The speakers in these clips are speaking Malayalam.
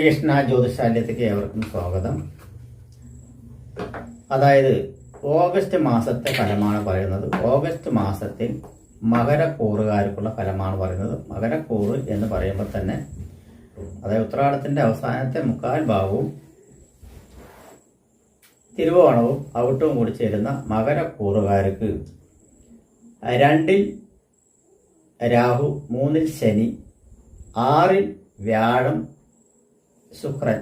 ശ്രീകൃഷ്ണ ജ്യോതിശാലയത്തേക്ക് ഏവർക്കും സ്വാഗതം. അതായത് ഓഗസ്റ്റ് മാസത്തെ ഫലമാണ് പറയുന്നത്. ഓഗസ്റ്റ് മാസത്തിൽ മകരക്കൂറുകാർക്കുള്ള ഫലമാണ് പറയുന്നത്. മകരക്കൂറ് എന്ന് പറയുമ്പോൾ തന്നെ അതായത് ഉത്രാടത്തിന്റെ അവസാനത്തെ മുക്കാൽ ഭാഗവും തിരുവോണവും ഔട്ടവും കൂടി ചേരുന്ന മകരക്കൂറുകാർക്ക് 2-ൽ രാഹു, 3-ൽ ശനി, 6-ൽ വ്യാഴം, ശുക്രൻ,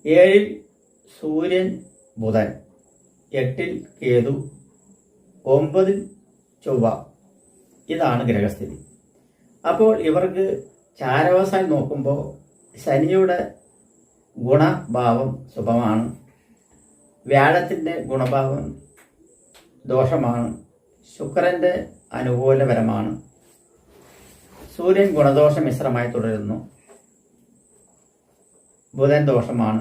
7-ൽ സൂര്യൻ, ബുധൻ, 8-ൽ കേതു, 9-ൽ ചൊവ്വ. ഇതാണ് ഗ്രഹസ്ഥിതി. അപ്പോൾ ഇവർക്ക് ചാരവശാൽ നോക്കുമ്പോൾ ശനിയുടെ ഗുണഭാവം ശുഭമാണ്, വ്യാഴത്തിൻ്റെ ഗുണഭാവം ദോഷമാണ്, ശുക്രന്റെ അനുകൂലപരമാണ്, സൂര്യൻ ഗുണദോഷ മിശ്രമായി തുടരുന്നു, ബുധൻ ദോഷമാണ്,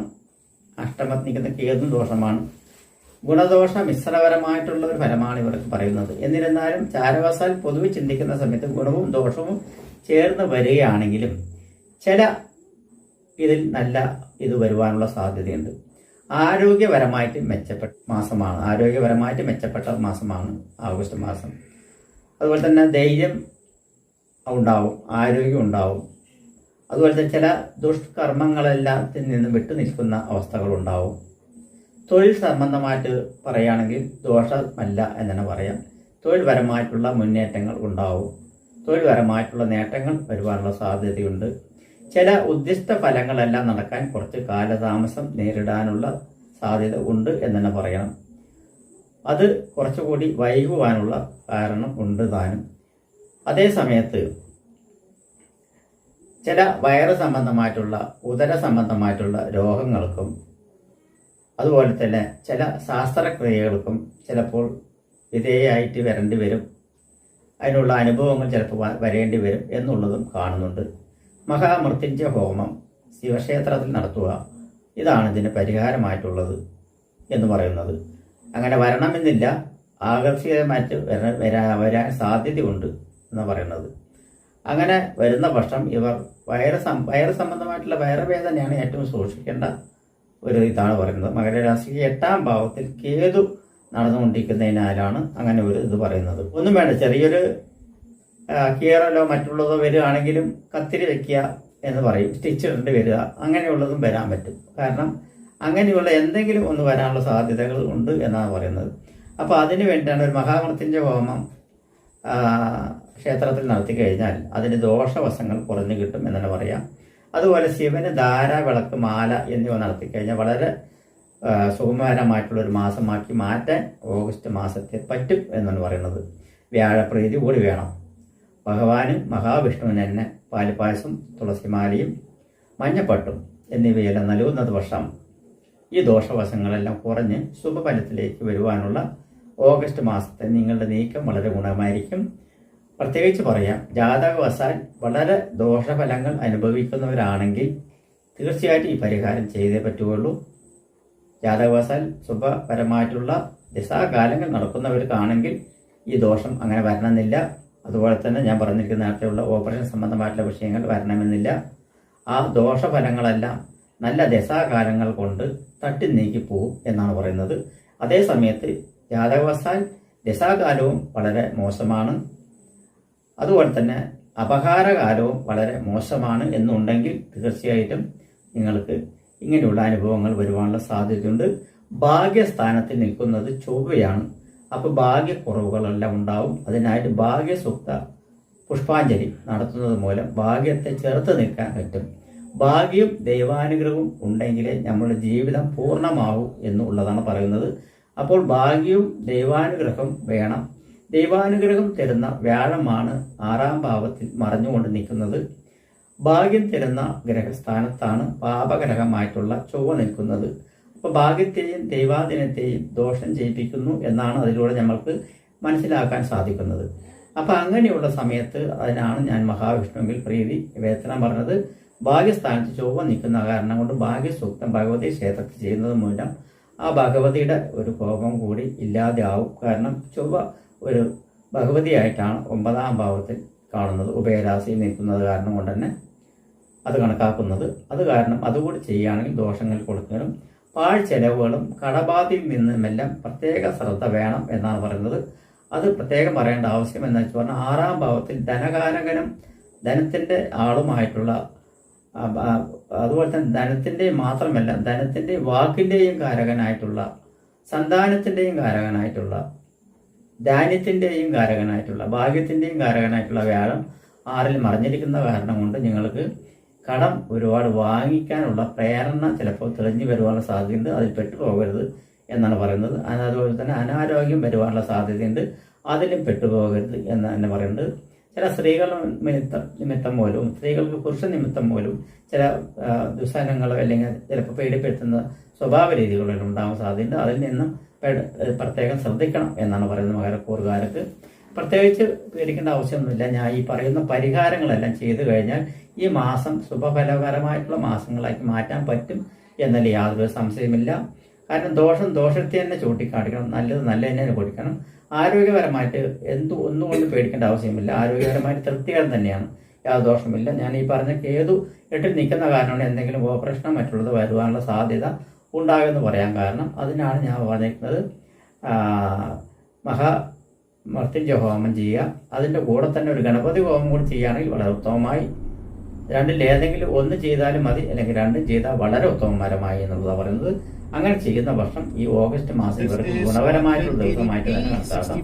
അഷ്ടമത്തിൽ നിൽക്കുന്ന കേതും ദോഷമാണ്. ഗുണദോഷ മിശ്രപരമായിട്ടുള്ള ഒരു ഫലമാണ് ഇവർക്ക് പറയുന്നത്. എന്നിരുന്നാലും ചാരവശാൽ പൊതുവെ ചിന്തിക്കുന്ന സമയത്ത് ഗുണവും ദോഷവും ചേർന്ന് വരികയാണെങ്കിലും ചില ഇതിൽ നല്ല ഇത് വരുവാനുള്ള സാധ്യതയുണ്ട്. ആരോഗ്യപരമായിട്ട് മെച്ചപ്പെട്ട മാസമാണ് ഓഗസ്റ്റ് മാസം. അതുപോലെ തന്നെ ധൈര്യം ഉണ്ടാവും, ആരോഗ്യം ഉണ്ടാവും. അതുപോലെ തന്നെ ചില ദുഷ്കർമ്മങ്ങളെല്ലാത്തിൽ നിന്നും വിട്ടു നിൽക്കുന്ന അവസ്ഥകളുണ്ടാവും. തൊഴിൽ സംബന്ധമായിട്ട് പറയുകയാണെങ്കിൽ ദോഷമല്ല എന്ന് തന്നെ പറയാം. തൊഴിൽപരമായിട്ടുള്ള മുന്നേറ്റങ്ങൾ ഉണ്ടാവും, തൊഴിൽപരമായിട്ടുള്ള നേട്ടങ്ങൾ വരുവാനുള്ള സാധ്യതയുണ്ട്. ചില ഉദ്ദിഷ്ട ഫലങ്ങളെല്ലാം നടക്കാൻ കുറച്ച് കാലതാമസം നേരിടാനുള്ള സാധ്യത ഉണ്ട് എന്ന് തന്നെ പറയണം. അത് കുറച്ചുകൂടി വൈകുവാനുള്ള കാരണം ഉണ്ട് താനും. അതേ സമയത്ത് ചില വയറ് സംബന്ധമായിട്ടുള്ള ഉദര സംബന്ധമായിട്ടുള്ള രോഗങ്ങൾക്കും അതുപോലെ തന്നെ ചില ശാസ്ത്രക്രിയകൾക്കും ചിലപ്പോൾ വിധേയമായിട്ട് വരേണ്ടി വരും. അതിനുള്ള അനുഭവങ്ങൾ ചിലപ്പോൾ വരേണ്ടി വരും എന്നുള്ളതും കാണുന്നുണ്ട്. മഹാമൃത്യുഞ്ജയ ഹോമം ശിവക്ഷേത്രത്തിൽ നടത്തുക, ഇതാണ് ഇതിന് പരിഹാരമായിട്ടുള്ളത് എന്ന് പറയുന്നത്. അങ്ങനെ വരണമെന്നില്ല, ആകർഷികമായിട്ട് വരാൻ സാധ്യതയുണ്ട് എന്ന് പറയുന്നത്. അങ്ങനെ വരുന്ന പക്ഷം ഇവർ വയറ് സംബന്ധമായിട്ടുള്ള വയറുവേദനയാണ് ഏറ്റവും സൂക്ഷിക്കേണ്ട ഒരു ഇതാണ് പറയുന്നത്. മകരരാശിക്ക് 8-ാം ഭാവത്തിൽ കേതു നടന്നുകൊണ്ടിരിക്കുന്നതിനാലാണ് അങ്ങനെ ഒരു ഇത് പറയുന്നത്. ഒന്നും വേണ്ട, ചെറിയൊരു കീറലോ മറ്റുള്ളതോ വരികയാണെങ്കിലും കത്തിരി വെക്കുക എന്ന് പറയും, സ്റ്റിച്ച് ഇടേണ്ടി വരിക, അങ്ങനെയുള്ളതും വരാൻ പറ്റും. കാരണം അങ്ങനെയുള്ള എന്തെങ്കിലും ഒന്ന് വരാനുള്ള സാധ്യതകൾ ഉണ്ട് എന്നാണ് പറയുന്നത്. അപ്പോൾ അതിന് വേണ്ടിയാണ് ഒരു മഹാമൃത്യുഞ്ജയ ഹോമം ക്ഷേത്രത്തിൽ നടത്തി കഴിഞ്ഞാൽ അതിന് ദോഷവശങ്ങൾ കുറഞ്ഞു കിട്ടും എന്നാണ് പറയാം. അതുപോലെ ശിവന് ധാര, വിളക്ക്, മാല എന്നിവ നടത്തിക്കഴിഞ്ഞാൽ വളരെ സുകുമാരമായിട്ടുള്ളൊരു മാസമാക്കി മാറ്റാൻ ഓഗസ്റ്റ് മാസത്തെ പറ്റും എന്നാണ് പറയുന്നത്. വ്യാഴപ്രീതി കൂടി വേണം. ഭഗവാനും മഹാവിഷ്ണുവിന് തന്നെ പാൽപ്പായസം, തുളസിമാലയും മഞ്ഞപ്പട്ടും എന്നിവയെല്ലാം നൽകുന്നത് വർഷം ഈ ദോഷവശങ്ങളെല്ലാം കുറഞ്ഞ് ശുഭഫലത്തിലേക്ക് വരുവാനുള്ള ഓഗസ്റ്റ് മാസത്തെ നിങ്ങളുടെ നീക്കം വളരെ ഗുണമായിരിക്കും. പ്രത്യേകിച്ച് പറയാം, ജാതകവശാൽ വളരെ ദോഷഫലങ്ങൾ അനുഭവിക്കുന്നവരാണെങ്കിൽ തീർച്ചയായിട്ടും ഈ പരിഹാരം ചെയ്തേ പറ്റുകയുള്ളൂ. ജാതകവശാൽ ശുഭപരമായിട്ടുള്ള ദിശാകാലങ്ങൾ നടക്കുന്നവർക്കാണെങ്കിൽ ഈ ദോഷം അങ്ങനെ വരണമെന്നില്ല. അതുപോലെ തന്നെ ഞാൻ പറഞ്ഞിരിക്കുന്ന നേരത്തെയുള്ള ഓപ്പറേഷൻ സംബന്ധമായിട്ടുള്ള വിഷയങ്ങൾ വരണമെന്നില്ല. ആ ദോഷഫലങ്ങളെല്ലാം നല്ല ദശാകാലങ്ങൾ കൊണ്ട് തട്ടി നീക്കി പോവും എന്നാണ് പറയുന്നത്. അതേ സമയത്ത് ജാതകവശാൽ ദശാകാലവും വളരെ മോശമാണ്, അതുപോലെ തന്നെ അപകാരകാലവും വളരെ മോശമാണ് എന്നുണ്ടെങ്കിൽ തീർച്ചയായിട്ടും നിങ്ങൾക്ക് ഇങ്ങനെയുള്ള അനുഭവങ്ങൾ വരുവാനുള്ള സാധ്യതയുണ്ട്. ഭാഗ്യസ്ഥാനത്തിൽ നിൽക്കുന്നത് ചൊവ്വയാണ്. അപ്പോൾ ഭാഗ്യക്കുറവുകളെല്ലാം ഉണ്ടാവും. അതിനായിട്ട് ഭാഗ്യസൂക്ത പുഷ്പാഞ്ജലി നടത്തുന്നത് മൂലം ഭാഗ്യത്തെ ചെറുത്ത് നിൽക്കാൻ പറ്റും. ഭാഗ്യവും ദൈവാനുഗ്രഹവും ഉണ്ടെങ്കിലേ നമ്മുടെ ജീവിതം പൂർണ്ണമാവൂ എന്നുള്ളതാണ് പറയുന്നത്. അപ്പോൾ ഭാഗ്യവും ദൈവാനുഗ്രഹം വേണം. ദൈവാനുഗ്രഹം തരുന്ന വ്യാഴമാണ് 6-ാം ഭാവത്തിൽ മറഞ്ഞുകൊണ്ട് നിൽക്കുന്നത്. ഭാഗ്യം തരുന്ന ഗ്രഹസ്ഥാനത്താണ് പാപഗ്രഹമായിട്ടുള്ള ചൊവ്വ നിൽക്കുന്നത്. അപ്പോൾ ഭാഗ്യത്തെയും ദൈവാധീനത്തെയും ദോഷം ചെയ്യിപ്പിക്കുന്നു എന്നാണ് അതിലൂടെ നമ്മൾക്ക് മനസ്സിലാക്കാൻ സാധിക്കുന്നത്. അപ്പം അങ്ങനെയുള്ള സമയത്ത് അതിനാണ് ഞാൻ മഹാവിഷ്ണുവിൽ പ്രീതി വേദന പറഞ്ഞത്. ഭാഗ്യസ്ഥാനത്ത് ചൊവ്വ നിൽക്കുന്ന കാരണം കൊണ്ട് ഭാഗ്യസൂക്തം ഭഗവതി ക്ഷേത്രത്തിൽ ചെയ്യുന്നത് മൂലം ആ ഭഗവതിയുടെ ഒരു കോപം കൂടി ഇല്ലാതെ ആവും. കാരണം ചൊവ്വ ഒരു ഭഗവതിയായിട്ടാണ് 9-ാം ഭാവത്തിൽ കാണുന്നത്, ഉഭയരാശിയിൽ നിൽക്കുന്നത് കാരണം കൊണ്ട് തന്നെ അത് കണക്കാക്കുന്നത്. അത് കാരണം അതുകൂടി ചെയ്യുകയാണെങ്കിൽ ദോഷങ്ങൾ കൊടുക്കുന്നതിനും പാഴ്ചെലവുകളും കടബാധയിൽ നിന്നുമെല്ലാം പ്രത്യേക ശ്രദ്ധ വേണം എന്നാണ് പറയുന്നത്. അത് പ്രത്യേകം പറയേണ്ട ആവശ്യം എന്ന് വെച്ച് പറഞ്ഞാൽ 6ാം ഭാവത്തിൽ ധനകാരകനും ധനത്തിൻ്റെ ആളുമായിട്ടുള്ള അതുപോലെ തന്നെ ധനത്തിൻ്റെയും മാത്രമല്ല ധനത്തിൻ്റെയും വാക്കിൻ്റെയും കാരകനായിട്ടുള്ള സന്താനത്തിൻ്റെയും കാരകനായിട്ടുള്ള ധാന്യത്തിൻ്റെയും കാരകനായിട്ടുള്ള ഭാഗ്യത്തിൻ്റെയും കാരകനായിട്ടുള്ള വ്യാഴം 6ൽ മറിഞ്ഞിരിക്കുന്ന കാരണം കൊണ്ട് നിങ്ങൾക്ക് കടം ഒരുപാട് വാങ്ങിക്കാനുള്ള പ്രേരണ ചിലപ്പോൾ തെളിഞ്ഞു വരുവാനുള്ള സാധ്യതയുണ്ട്. അതിൽ പെട്ടുപോകരുത് എന്നാണ് പറയുന്നത്. അതുപോലെ തന്നെ അനാരോഗ്യം വരുവാനുള്ള സാധ്യതയുണ്ട്, അതിലും പെട്ടുപോകരുത് എന്ന് തന്നെ പറയുന്നത്. ചില സ്ത്രീകൾ നിമിത്തം മൂലവും സ്ത്രീകൾക്ക് പുരുഷ നിമിത്തം മൂലവും ചില ദുസ്സഹനങ്ങളോ അല്ലെങ്കിൽ ചിലപ്പോൾ പേടിപ്പെടുത്തുന്ന സ്വഭാവ രീതികളെല്ലാം ഉണ്ടാകാൻ സാധ്യതയുണ്ട്. അതിൽ നിന്നും പ്രത്യേകം ശ്രദ്ധിക്കണം എന്നാണ് പറയുന്നത്. മകരക്കൂറുകാർക്ക് പ്രത്യേകിച്ച് പേടിക്കേണ്ട ആവശ്യമൊന്നുമില്ല. ഞാൻ ഈ പറയുന്ന പരിഹാരങ്ങളെല്ലാം ചെയ്തു കഴിഞ്ഞാൽ ഈ മാസം ശുഭഫലകരമായിട്ടുള്ള മാസങ്ങളാക്കി മാറ്റാൻ പറ്റും എന്നതിൽ യാതൊരു സംശയമില്ല. കാരണം ദോഷത്തെ തന്നെ ചൂണ്ടിക്കാണിക്കണം, നല്ലത് തന്നെ കൊടുക്കണം. ആരോഗ്യപരമായിട്ട് ഒന്നുകൊണ്ട് പേടിക്കേണ്ട ആവശ്യമില്ല. ആരോഗ്യപരമായിട്ട് തൃപ്തികരം തന്നെയാണ്, യാതൊരു ദോഷമില്ല. ഞാൻ ഈ പറഞ്ഞ കേതു 8ൽ നിൽക്കുന്ന കാരണമാണ് എന്തെങ്കിലും ഓപ്പറേഷനോ മറ്റുള്ളത് വരുവാനുള്ള സാധ്യത ഉണ്ടാകുമെന്ന് പറയാൻ കാരണം. അതിനാണ് ഞാൻ പറഞ്ഞിരിക്കുന്നത് മഹാമൃത്യുഞ്ജയ ഹോമം ചെയ്യുക. അതിൻ്റെ കൂടെ തന്നെ ഒരു ഗണപതി ഹോമം കൂടി ചെയ്യുകയാണെങ്കിൽ വളരെ ഉത്തമമായി. 2ൽ ഏതെങ്കിലും ഒന്ന് ചെയ്താലും മതി, അല്ലെങ്കിൽ 2ഉം ചെയ്താൽ വളരെ ഉത്തമകരമായി എന്നുള്ളതാണ് പറയുന്നത്. അങ്ങനെ ചെയ്യുന്ന വർഷം ഈ ഓഗസ്റ്റ് മാസം ഇവർക്ക് ഗുണപരമായിട്ടുള്ള ദിവസമായിട്ട് തന്നെ കണക്കാക്കാം.